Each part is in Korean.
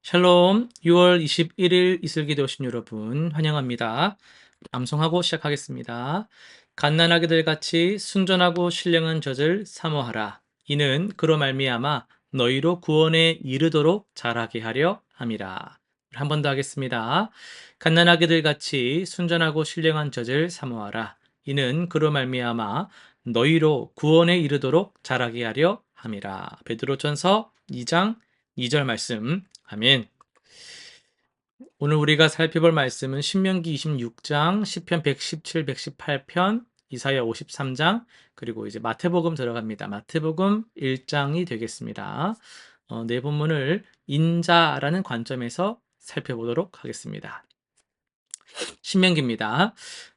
샬롬, 6월 21일 이슬기도 오신 여러분 환영합니다. 암송하고 시작하겠습니다. 갓난아기들 같이 순전하고 신령한 젖을 사모하라. 이는 그로 말미암아 너희로 구원에 이르도록 자라게 하려 함이라. 한 번 더 하겠습니다. 갓난아기들 같이 순전하고 신령한 젖을 사모하라. 이는 그로 말미암아 너희로 구원에 이르도록 자라게 하려 함이라. 베드로전서 2장 2절 말씀. 아멘. 오늘 우리가 살펴볼 말씀은 신명기 26장, 시편 117, 118편, 이사야 53장, 그리고 이제 마태복음 들어갑니다. 마태복음 1장이 되겠습니다. 네 본문을 인자라는 관점에서 살펴보도록 하겠습니다. 신명기입니다.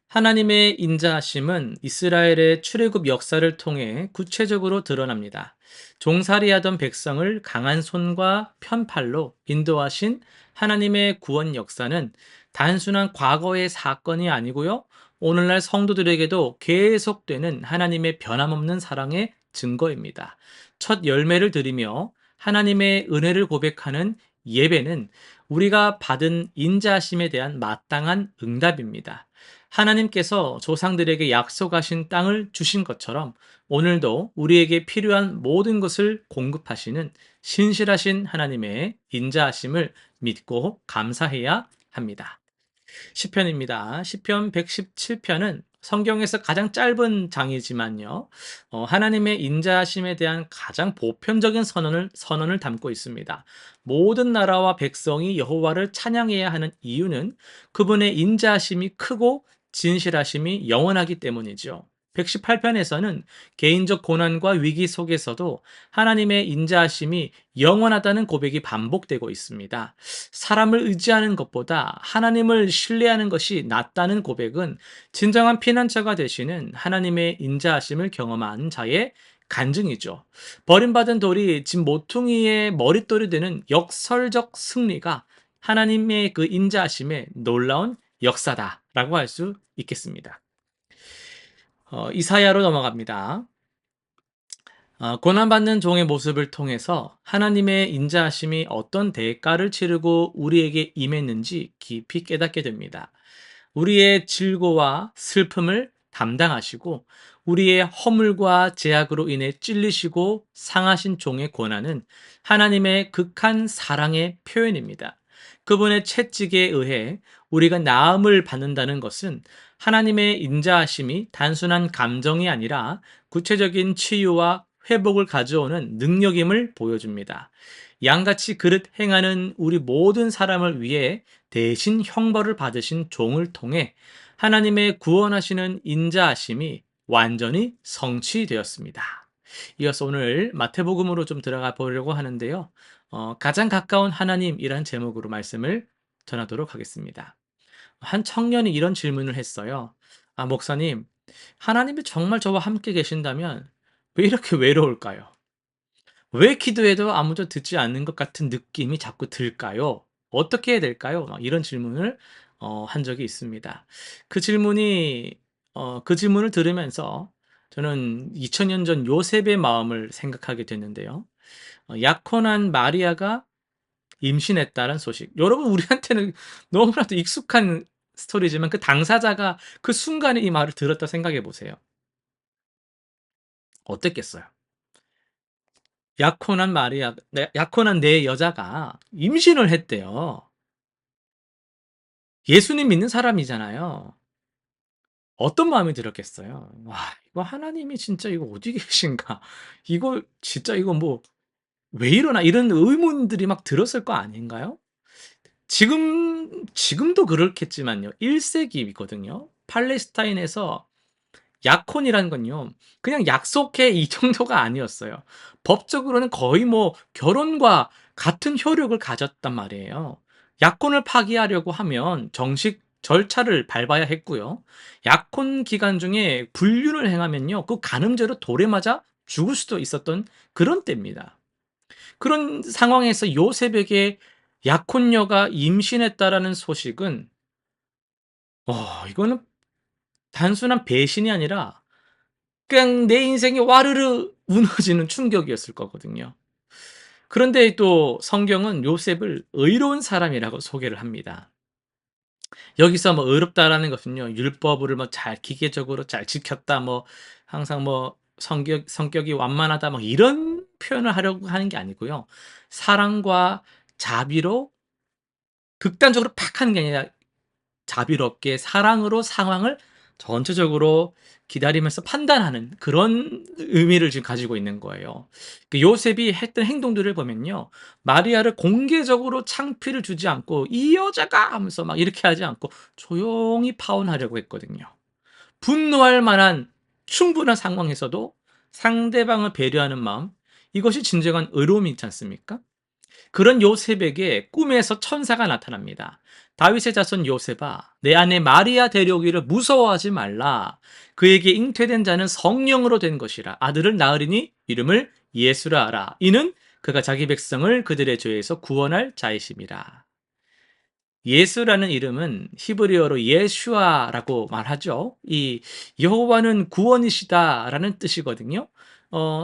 하나님의 인자하심은 이스라엘의 출애굽 역사를 통해 구체적으로 드러납니다. 종살이하던 백성을 강한 손과 편팔로 인도하신 하나님의 구원 역사는 단순한 과거의 사건이 아니고요. 오늘날 성도들에게도 계속되는 하나님의 변함없는 사랑의 증거입니다. 첫 열매를 드리며 하나님의 은혜를 고백하는 예배는 우리가 받은 인자하심에 대한 마땅한 응답입니다. 하나님께서 조상들에게 약속하신 땅을 주신 것처럼 오늘도 우리에게 필요한 모든 것을 공급하시는 신실하신 하나님의 인자하심을 믿고 감사해야 합니다. 시편입니다. 시편 117편은 성경에서 가장 짧은 장이지만요. 하나님의 인자하심에 대한 가장 보편적인 선언을 담고 있습니다. 모든 나라와 백성이 여호와를 찬양해야 하는 이유는 그분의 인자하심이 크고 진실하심이 영원하기 때문이죠. 118편에서는 개인적 고난과 위기 속에서도 하나님의 인자하심이 영원하다는 고백이 반복되고 있습니다. 사람을 의지하는 것보다 하나님을 신뢰하는 것이 낫다는 고백은 진정한 피난처가 되시는 하나님의 인자하심을 경험한 자의 간증이죠. 버림받은 돌이 집 모퉁이의 머릿돌이 되는 역설적 승리가 하나님의 그 인자하심의 놀라운 역사다라고 할 수 있겠습니다. 이사야로 넘어갑니다. 고난받는 종의 모습을 통해서 하나님의 인자하심이 어떤 대가를 치르고 우리에게 임했는지 깊이 깨닫게 됩니다. 우리의 질고와 슬픔을 담당하시고 우리의 허물과 제약으로 인해 찔리시고 상하신 종의 고난은 하나님의 극한 사랑의 표현입니다. 그분의 채찍에 의해 우리가 나음을 받는다는 것은 하나님의 인자하심이 단순한 감정이 아니라 구체적인 치유와 회복을 가져오는 능력임을 보여줍니다. 양같이 그릇 행하는 우리 모든 사람을 위해 대신 형벌을 받으신 종을 통해 하나님의 구원하시는 인자하심이 완전히 성취되었습니다. 이어서 오늘 마태복음으로 좀 들어가 보려고 하는데요. 가장 가까운 하나님이란 제목으로 말씀을 전하도록 하겠습니다. 한 청년이 이런 질문을 했어요. 목사님, 하나님이 정말 저와 함께 계신다면 왜 이렇게 외로울까요? 왜 기도해도 아무도 듣지 않는 것 같은 느낌이 자꾸 들까요? 어떻게 해야 될까요? 막 이런 질문을 한 적이 있습니다. 그 질문을 들으면서 저는 2000년 전 요셉의 마음을 생각하게 됐는데요. 약혼한 마리아가 임신했다는 소식. 여러분 우리한테는 너무나도 익숙한 스토리지만 그 당사자가 그 순간에 이 말을 들었다 생각해 보세요. 어땠겠어요? 약혼한 내 여자가 임신을 했대요. 예수님 믿는 사람이잖아요. 어떤 마음이 들었겠어요? 와, 이거 하나님이 진짜 이거 어디 계신가? 이거 진짜 이거 뭐 왜 이러나? 이런 의문들이 막 들었을 거 아닌가요? 지금도 그렇겠지만요. 1세기거든요. 팔레스타인에서 약혼이라는 건요. 그냥 약속해 이 정도가 아니었어요. 법적으로는 거의 뭐 결혼과 같은 효력을 가졌단 말이에요. 약혼을 파기하려고 하면 정식 절차를 밟아야 했고요. 약혼 기간 중에 불륜을 행하면요. 그 간음죄로 돌에 맞아 죽을 수도 있었던 그런 때입니다. 그런 상황에서 요셉에게 약혼녀가 임신했다라는 소식은 이거는 단순한 배신이 아니라 그냥 내 인생이 와르르 무너지는 충격이었을 거거든요. 그런데 또 성경은 요셉을 의로운 사람이라고 소개를 합니다. 여기서 뭐 의롭다라는 것은요, 율법을 뭐 잘 기계적으로 잘 지켰다, 뭐 항상 뭐 성격이 완만하다, 뭐 이런 표현을 하려고 하는 게 아니고요. 사랑과 자비로 극단적으로 팍 하는 게 아니라 자비롭게 사랑으로 상황을 전체적으로 기다리면서 판단하는 그런 의미를 지금 가지고 있는 거예요. 그 요셉이 했던 행동들을 보면요. 마리아를 공개적으로 창피를 주지 않고 "이 여자가." 하면서 막 이렇게 하지 않고 조용히 파혼하려고 했거든요. 분노할 만한 충분한 상황에서도 상대방을 배려하는 마음, 이것이 진정한 의로움이 있지 않습니까? 그런 요셉에게 꿈에서 천사가 나타납니다. 다윗의 자손 요셉아, 내 아내 마리아 데려오기를 무서워하지 말라. 그에게 잉태된 자는 성령으로 된 것이라. 아들을 낳으리니 이름을 예수라 하라. 이는 그가 자기 백성을 그들의 죄에서 구원할 자이심이라. 예수라는 이름은 히브리어로 예슈아라고 말하죠. 이 여호와는 구원이시다라는 뜻이거든요.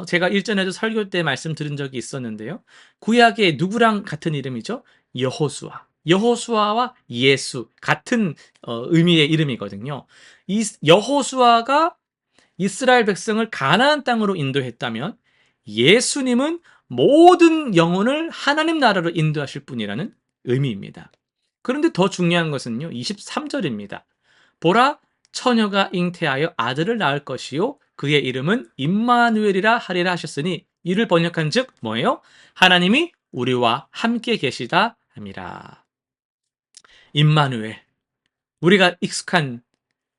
제가 일전에도 설교 때 말씀드린 적이 있었는데요. 구약의 누구랑 같은 이름이죠? 여호수아. 여호수아와 예수 같은 의미의 이름이거든요. 이 여호수아가 이스라엘 백성을 가나안 땅으로 인도했다면 예수님은 모든 영혼을 하나님 나라로 인도하실 분이라는 의미입니다. 그런데 더 중요한 것은요. 23절입니다. 보라 처녀가 잉태하여 아들을 낳을 것이요 그의 이름은 임마누엘이라 하리라 하셨으니 이를 번역한즉 뭐예요? 하나님이 우리와 함께 계시다 함이라. 임마누엘. 우리가 익숙한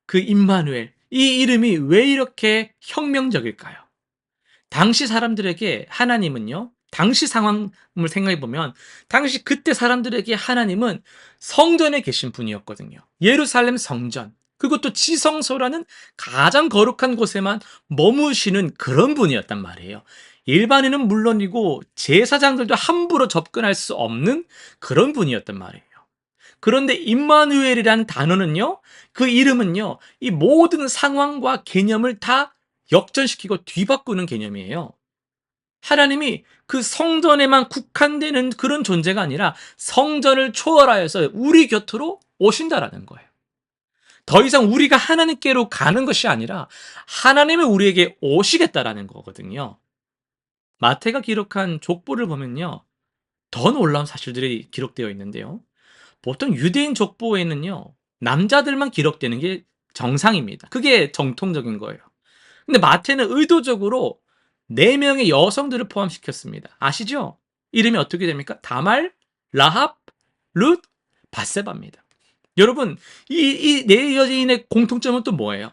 그 임마누엘. 이 이름이 왜 이렇게 혁명적일까요? 당시 사람들에게 하나님은요. 당시 상황을 생각해 보면 당시 그때 사람들에게 하나님은 성전에 계신 분이었거든요. 예루살렘 성전. 그것도 지성소라는 가장 거룩한 곳에만 머무시는 그런 분이었단 말이에요. 일반인은 물론이고 제사장들도 함부로 접근할 수 없는 그런 분이었단 말이에요. 그런데 임마누엘이라는 단어는요. 그 이름은요. 이 모든 상황과 개념을 다 역전시키고 뒤바꾸는 개념이에요. 하나님이 그 성전에만 국한되는 그런 존재가 아니라 성전을 초월하여서 우리 곁으로 오신다라는 거예요. 더 이상 우리가 하나님께로 가는 것이 아니라 하나님이 우리에게 오시겠다라는 거거든요. 마태가 기록한 족보를 보면요. 더 놀라운 사실들이 기록되어 있는데요. 보통 유대인 족보에는요. 남자들만 기록되는 게 정상입니다. 그게 정통적인 거예요. 근데 마태는 의도적으로 4명의 여성들을 포함시켰습니다. 아시죠? 이름이 어떻게 됩니까? 다말, 라합, 룻, 바세바입니다. 여러분, 이 네 여인의 공통점은 또 뭐예요?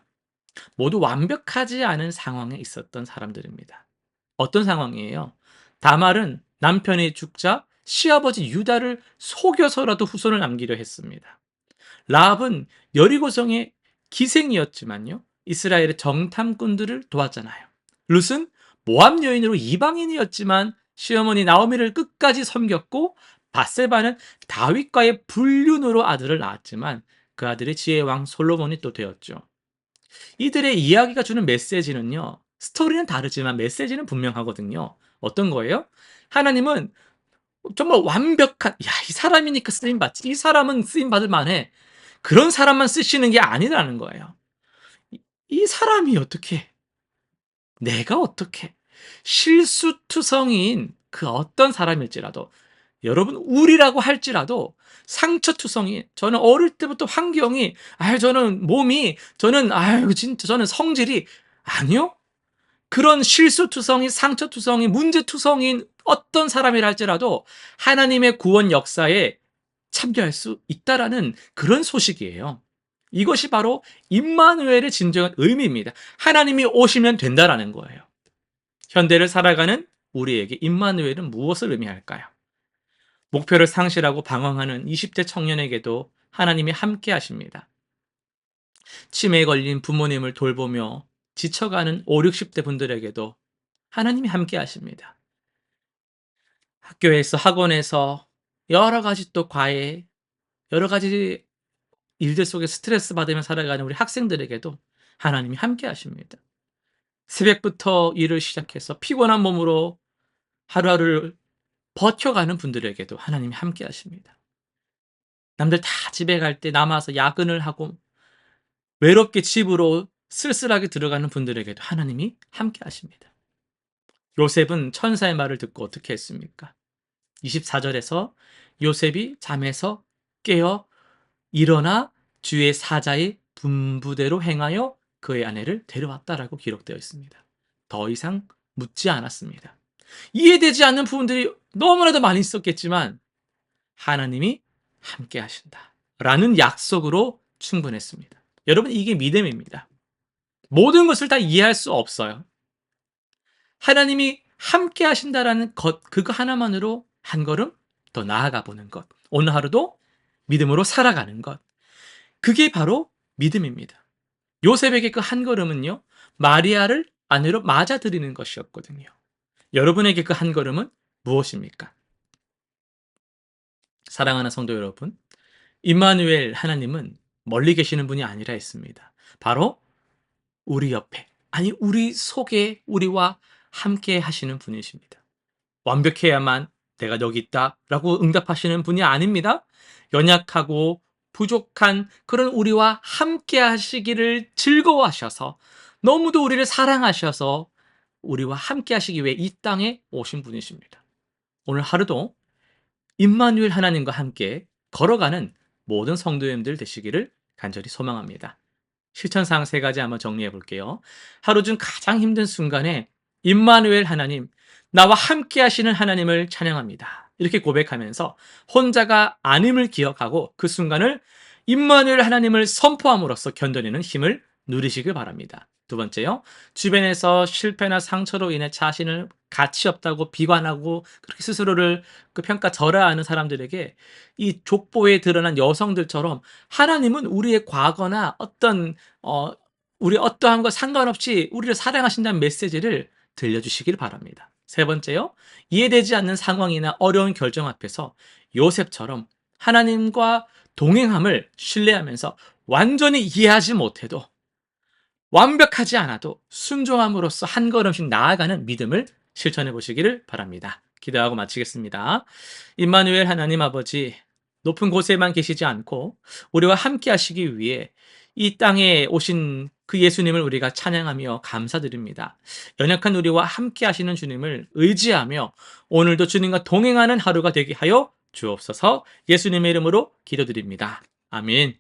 모두 완벽하지 않은 상황에 있었던 사람들입니다. 어떤 상황이에요? 다말은 남편이 죽자 시아버지 유다를 속여서라도 후손을 남기려 했습니다. 라합은 여리고성의 기생이었지만요. 이스라엘의 정탐꾼들을 도왔잖아요. 룻은 모압 여인으로 이방인이었지만 시어머니 나오미를 끝까지 섬겼고 바세바는 다윗과의 불륜으로 아들을 낳았지만 그 아들이 지혜의 왕 솔로몬이 또 되었죠. 이들의 이야기가 주는 메시지는요. 스토리는 다르지만 메시지는 분명하거든요. 어떤 거예요? 하나님은 정말 완벽한 이 사람이니까 쓰임 받지. 이 사람은 쓰임 받을 만해. 그런 사람만 쓰시는 게 아니라는 거예요. 이 사람이 어떻게 내가 어떻게 실수투성이인 그 어떤 사람일지라도 여러분 우리라고 할지라도 상처투성이 저는 어릴 때부터 환경이 저는 몸이 저는 진짜 저는 성질이 아니요. 그런 실수투성이 상처투성이 문제투성인 어떤 사람이라 할지라도 하나님의 구원 역사에 참여할 수 있다라는 그런 소식이에요. 이것이 바로 임마누엘의 진정한 의미입니다. 하나님이 오시면 된다라는 거예요. 현대를 살아가는 우리에게 임마누엘은 무엇을 의미할까요? 목표를 상실하고 방황하는 20대 청년에게도 하나님이 함께 하십니다. 치매에 걸린 부모님을 돌보며 지쳐가는 5, 60대 분들에게도 하나님이 함께 하십니다. 학교에서 학원에서 여러 가지 또 과외, 여러 가지 일들 속에 스트레스 받으며 살아가는 우리 학생들에게도 하나님이 함께 하십니다. 새벽부터 일을 시작해서 피곤한 몸으로 하루하루를 버텨가는 분들에게도 하나님이 함께 하십니다. 남들 다 집에 갈 때 남아서 야근을 하고 외롭게 집으로 쓸쓸하게 들어가는 분들에게도 하나님이 함께 하십니다. 요셉은 천사의 말을 듣고 어떻게 했습니까? 24절에서 요셉이 잠에서 깨어 일어나 주의 사자의 분부대로 행하여 그의 아내를 데려왔다라고 기록되어 있습니다. 더 이상 묻지 않았습니다. 이해되지 않는 부분들이 너무나도 많이 있었겠지만 하나님이 함께 하신다 라는 약속으로 충분했습니다. 여러분, 이게 믿음입니다. 모든 것을 다 이해할 수 없어요. 하나님이 함께 하신다라는 것, 그거 하나만으로 한 걸음 더 나아가 보는 것, 오늘 하루도 믿음으로 살아가는 것, 그게 바로 믿음입니다. 요셉에게 그 한 걸음은요, 마리아를 아내로 맞아들이는 것이었거든요. 여러분에게 그 한 걸음은 무엇입니까? 사랑하는 성도 여러분, 임마누엘 하나님은 멀리 계시는 분이 아니라 했습니다. 바로 우리 옆에, 아니 우리 속에 우리와 함께 하시는 분이십니다. 완벽해야만 내가 여기 있다라고 응답하시는 분이 아닙니다. 연약하고 부족한 그런 우리와 함께 하시기를 즐거워하셔서, 너무도 우리를 사랑하셔서 우리와 함께 하시기 위해 이 땅에 오신 분이십니다. 오늘 하루도 임마누엘 하나님과 함께 걸어가는 모든 성도님들 되시기를 간절히 소망합니다. 실천사항 세 가지 한번 정리해 볼게요. 하루 중 가장 힘든 순간에 임마누엘 하나님, 나와 함께 하시는 하나님을 찬양합니다. 이렇게 고백하면서 혼자가 아님을 기억하고 그 순간을 임마누엘 하나님을 선포함으로써 견뎌내는 힘을 누리시길 바랍니다. 두 번째요. 주변에서 실패나 상처로 인해 자신을 가치 없다고 비관하고 그렇게 스스로를 그 평가절하하는 사람들에게 이 족보에 드러난 여성들처럼 하나님은 우리의 과거나 어떤 우리 어떠한 것 상관없이 우리를 사랑하신다는 메시지를 들려주시길 바랍니다. 세 번째요. 이해되지 않는 상황이나 어려운 결정 앞에서 요셉처럼 하나님과 동행함을 신뢰하면서 완전히 이해하지 못해도, 완벽하지 않아도 순종함으로써 한 걸음씩 나아가는 믿음을 실천해 보시기를 바랍니다. 기도하고 마치겠습니다. 임마누엘 하나님 아버지, 높은 곳에만 계시지 않고 우리와 함께 하시기 위해 이 땅에 오신 그 예수님을 우리가 찬양하며 감사드립니다. 연약한 우리와 함께 하시는 주님을 의지하며 오늘도 주님과 동행하는 하루가 되게 하여 주옵소서. 예수님의 이름으로 기도드립니다. 아멘.